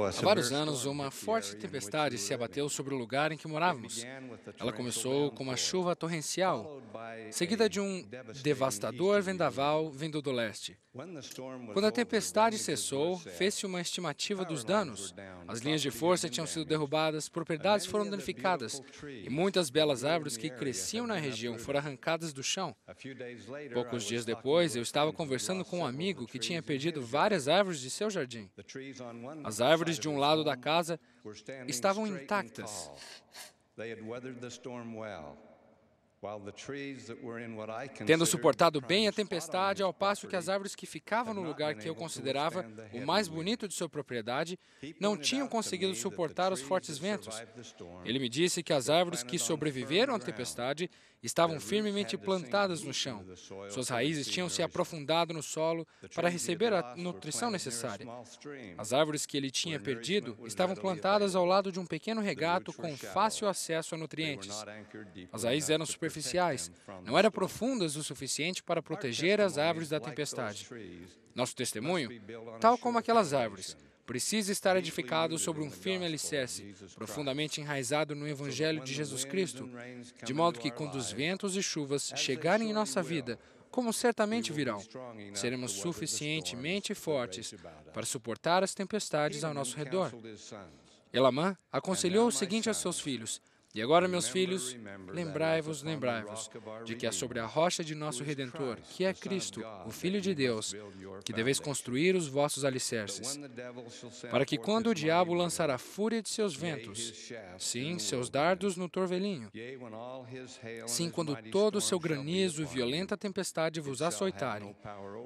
Há vários anos, uma forte tempestade se abateu sobre o lugar em que morávamos. Ela começou com uma chuva torrencial, seguida de um devastador vendaval vindo do leste. Quando a tempestade cessou, fez-se uma estimativa dos danos. As linhas de força tinham sido derrubadas, propriedades foram danificadas e muitas belas árvores que cresciam na região foram arrancadas do chão. Poucos dias depois, eu estava conversando com um amigo que tinha perdido várias árvores de seu jardim. As árvores de um lado da casa estavam intactas. Tendo suportado bem a tempestade, ao passo que as árvores que ficavam no lugar que eu considerava o mais bonito de sua propriedade não tinham conseguido suportar os fortes ventos. Ele me disse que as árvores que sobreviveram à tempestade estavam firmemente plantadas no chão. Suas raízes tinham se aprofundado no solo para receber a nutrição necessária. As árvores que ele tinha perdido estavam plantadas ao lado de um pequeno regato com fácil acesso a nutrientes. As raízes eram superficiais, não eram profundas o suficiente para proteger as árvores da tempestade. Nosso testemunho, tal como aquelas árvores, precisa estar edificado sobre um firme alicerce, profundamente enraizado no Evangelho de Jesus Cristo, de modo que quando os ventos e chuvas chegarem em nossa vida, como certamente virão, seremos suficientemente fortes para suportar as tempestades ao nosso redor. Elamã aconselhou o seguinte aos seus filhos: "E agora, meus filhos, lembrai-vos, de que é sobre a rocha de nosso Redentor, que é Cristo, o Filho de Deus, que deveis construir os vossos alicerces, para que quando o diabo lançar a fúria de seus ventos, sim, seus dardos no torvelinho, sim, quando todo o seu granizo e violenta tempestade vos açoitarem,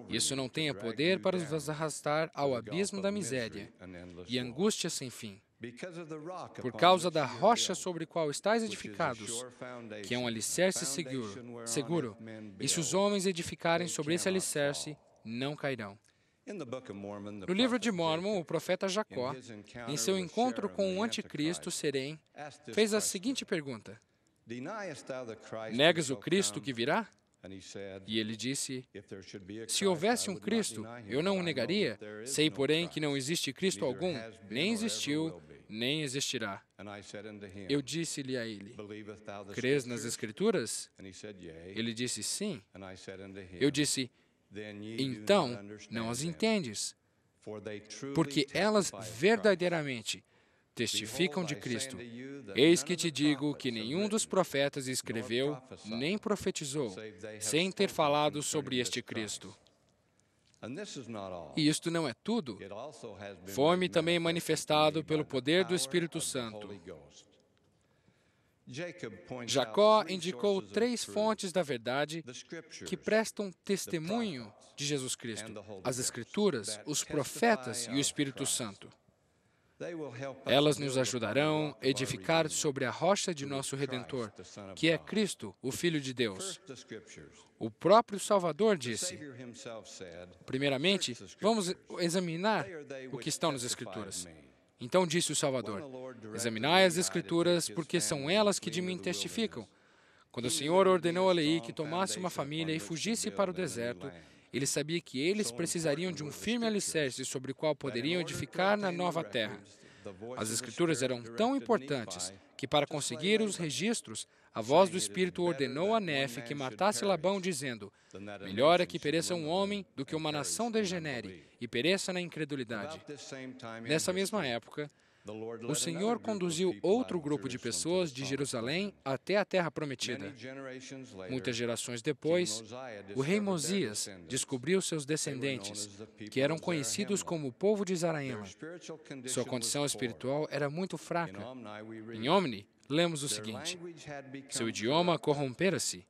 isso não tenha poder para vos arrastar ao abismo da miséria e angústia sem fim. Por causa da rocha sobre a qual estáis edificados, que é um alicerce seguro, e se os homens edificarem sobre esse alicerce, não cairão." No livro de Mórmon, o profeta Jacó, em seu encontro com o anticristo Serém, fez a seguinte pergunta: "Negas o Cristo que virá?" E ele disse: "Se houvesse um Cristo, eu não o negaria. Sei, porém, que não existe Cristo algum, nem existiu, nem existirá." Eu disse-lhe a ele: "Crês nas Escrituras?" Ele disse: "Sim." Eu disse: "Então, não as entendes, porque elas verdadeiramente testificam de Cristo. Eis que te digo que nenhum dos profetas escreveu nem profetizou sem ter falado sobre este Cristo. E isto não é tudo. Foi-me também manifestado pelo poder do Espírito Santo." Jacó indicou 3 fontes da verdade que prestam testemunho de Jesus Cristo: as Escrituras, os profetas e o Espírito Santo. Elas nos ajudarão a edificar sobre a rocha de nosso Redentor, que é Cristo, o Filho de Deus. O próprio Salvador disse: "Primeiramente, vamos examinar o que estão nas Escrituras." Então disse o Salvador: "Examinai as Escrituras, porque são elas que de mim testificam." Quando o Senhor ordenou a Leí que tomasse uma família e fugisse para o deserto, ele sabia que eles precisariam de um firme alicerce sobre o qual poderiam edificar na nova terra. As Escrituras eram tão importantes que, para conseguir os registros, a voz do Espírito ordenou a Nefe que matasse Labão, dizendo: "Melhor é que pereça um homem do que uma nação degenere e pereça na incredulidade." Nessa mesma época, o Senhor conduziu outro grupo de pessoas de Jerusalém até a Terra Prometida. Muitas gerações depois, o rei Mosias descobriu seus descendentes, que eram conhecidos como o povo de Zaraima. Sua condição espiritual era muito fraca. Em Omni, lemos o seguinte: "Seu idioma corrompera-se,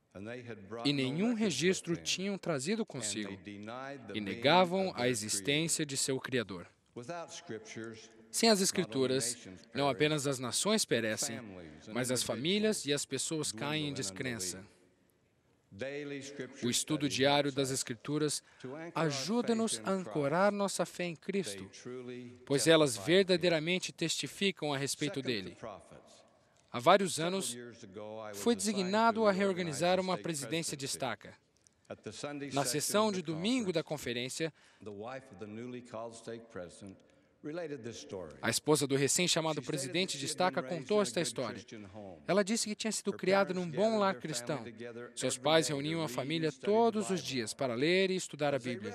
e nenhum registro tinham trazido consigo, e negavam a existência de seu Criador." Sem as Escrituras, não apenas as nações perecem, mas as famílias e as pessoas caem em descrença. O estudo diário das Escrituras ajuda-nos a ancorar nossa fé em Cristo, pois elas verdadeiramente testificam a respeito dele. Há vários anos, fui designado a reorganizar uma presidência de estaca. Na sessão de domingo da conferência, A esposa do recém-chamado presidente de estaca contou esta história. Ela disse que tinha sido criada num bom lar cristão. Seus pais reuniam a família todos os dias para ler e estudar a Bíblia.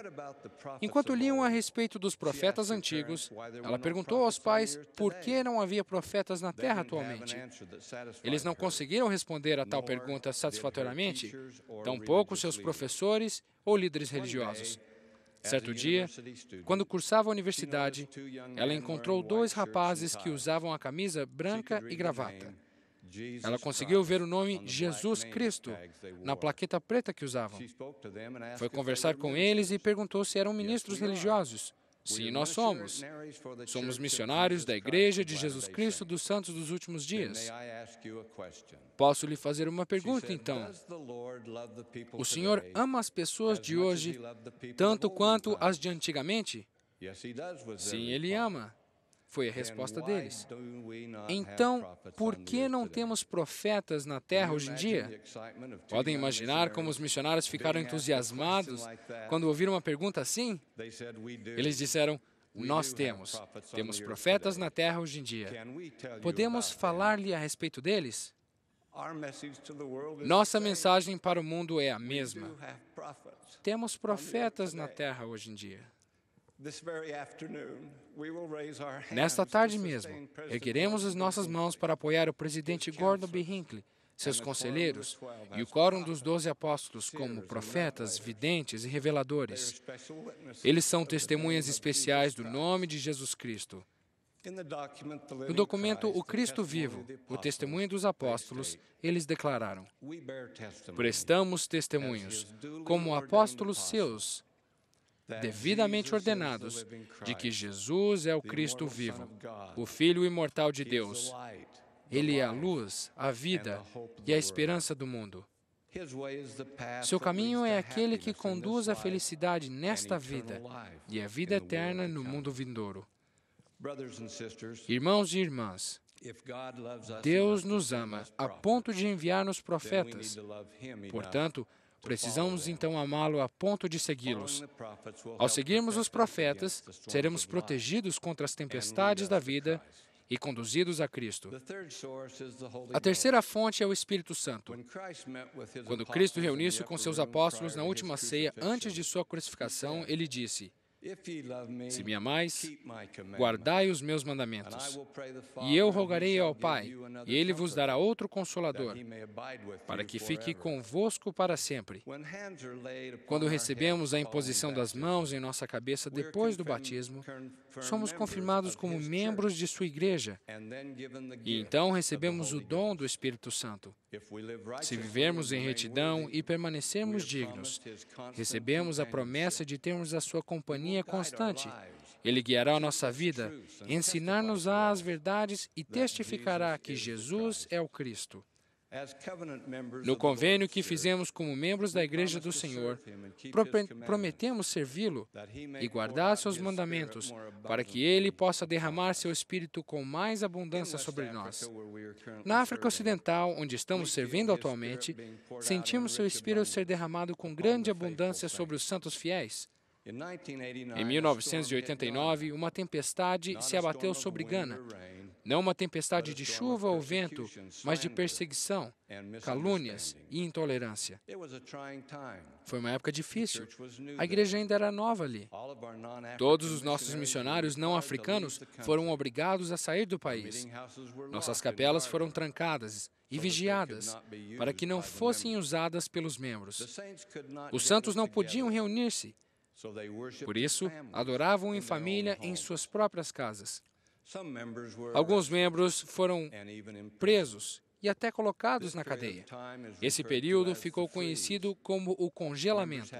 Enquanto liam a respeito dos profetas antigos, ela perguntou aos pais por que não havia profetas na terra atualmente. Eles não conseguiram responder a tal pergunta satisfatoriamente, tampouco seus professores ou líderes religiosos. Certo dia, quando cursava a universidade, ela encontrou dois rapazes que usavam a camisa branca e gravata. Ela conseguiu ver o nome Jesus Cristo na plaqueta preta que usavam. Foi conversar com eles e perguntou se eram ministros religiosos. Sim, nós somos. Somos missionários da Igreja de Jesus Cristo dos Santos dos Últimos Dias. Posso lhe fazer uma pergunta, então? O Senhor ama as pessoas de hoje tanto quanto as de antigamente? Sim, Ele ama. Foi a resposta deles. Então, por que não temos profetas na terra hoje em dia? Podem imaginar como os missionários ficaram entusiasmados quando ouviram uma pergunta assim? Eles disseram, nós temos profetas na terra hoje em dia. Podemos falar-lhe a respeito deles? Nossa mensagem para o mundo é a mesma. Temos profetas na terra hoje em dia. Nesta tarde mesmo, ergueremos as nossas mãos para apoiar o presidente Gordon B. Hinckley, seus conselheiros e o quórum dos 12 apóstolos como profetas, videntes e reveladores. Eles são testemunhas especiais do nome de Jesus Cristo. No documento O Cristo Vivo, o testemunho dos apóstolos, eles declararam: prestamos testemunhos, como apóstolos seus, devidamente ordenados, de que Jesus é o Cristo vivo, o Filho imortal de Deus. Ele é a luz, a vida e a esperança do mundo. Seu caminho é aquele que conduz à felicidade nesta vida e à vida eterna no mundo vindouro. Irmãos e irmãs, Deus nos ama a ponto de enviar-nos profetas. Portanto, precisamos então amá-lo a ponto de segui-los. Ao seguirmos os profetas, seremos protegidos contra as tempestades da vida e conduzidos a Cristo. A terceira fonte é o Espírito Santo. Quando Cristo reuniu-se com seus apóstolos na última ceia antes de sua crucificação, ele disse: se me amais, guardai os meus mandamentos. E eu rogarei ao Pai, e Ele vos dará outro Consolador, para que fique convosco para sempre. Quando recebemos a imposição das mãos em nossa cabeça depois do batismo, somos confirmados como membros de sua igreja. E então recebemos o dom do Espírito Santo. Se vivermos em retidão e permanecermos dignos, recebemos a promessa de termos a sua companhia constante. Ele guiará a nossa vida, ensinar-nos as verdades e testificará que Jesus é o Cristo. No convênio que fizemos como membros da Igreja do Senhor, prometemos servi-lo e guardar seus mandamentos, para que Ele possa derramar seu Espírito com mais abundância sobre nós. Na África Ocidental, onde estamos servindo atualmente, sentimos seu Espírito ser derramado com grande abundância sobre os santos fiéis. Em 1989, uma tempestade se abateu sobre Gana. Não uma tempestade de chuva ou vento, mas de perseguição, calúnias e intolerância. Foi uma época difícil. A igreja ainda era nova ali. Todos os nossos missionários não africanos foram obrigados a sair do país. Nossas capelas foram trancadas e vigiadas para que não fossem usadas pelos membros. Os santos não podiam reunir-se. Por isso, adoravam em família em suas próprias casas. Alguns membros foram presos e até colocados na cadeia. Esse período ficou conhecido como o congelamento.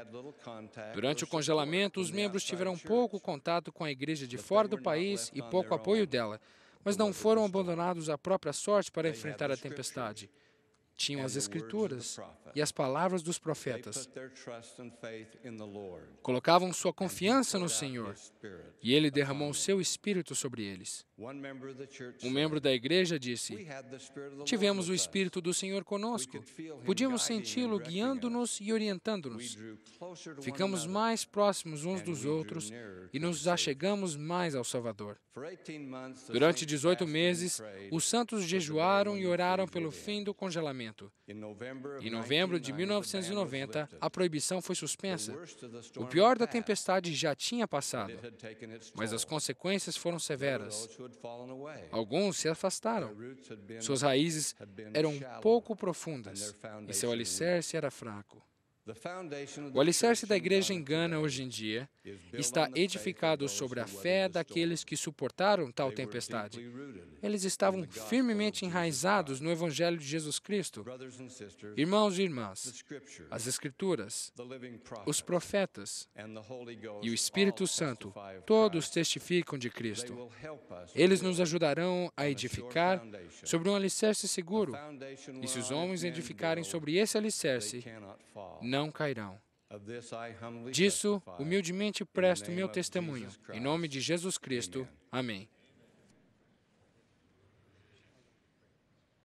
Durante o congelamento, os membros tiveram pouco contato com a igreja de fora do país e pouco apoio dela, mas não foram abandonados à própria sorte para enfrentar a tempestade. tinham as Escrituras e as palavras dos profetas. Colocavam sua confiança no Senhor, e Ele derramou o seu Espírito sobre eles. Um membro da igreja disse: tivemos o Espírito do Senhor conosco. Podíamos senti-lo guiando-nos e orientando-nos. Ficamos mais próximos uns dos outros e nos achegamos mais ao Salvador. Durante 18 meses, os santos jejuaram e oraram pelo fim do congelamento. Em novembro de 1990, a proibição foi suspensa. O pior da tempestade já tinha passado, mas as consequências foram severas. Alguns se afastaram. Suas raízes eram pouco profundas e seu alicerce era fraco. O alicerce da igreja em Gana hoje em dia está edificado sobre a fé daqueles que suportaram tal tempestade. Eles estavam firmemente enraizados no Evangelho de Jesus Cristo. Irmãos e irmãs, as Escrituras, os profetas e o Espírito Santo, todos testificam de Cristo. Eles nos ajudarão a edificar sobre um alicerce seguro. E se os homens edificarem sobre esse alicerce, não cairão. Disso, humildemente presto meu testemunho. Em nome de Jesus Cristo. Amém.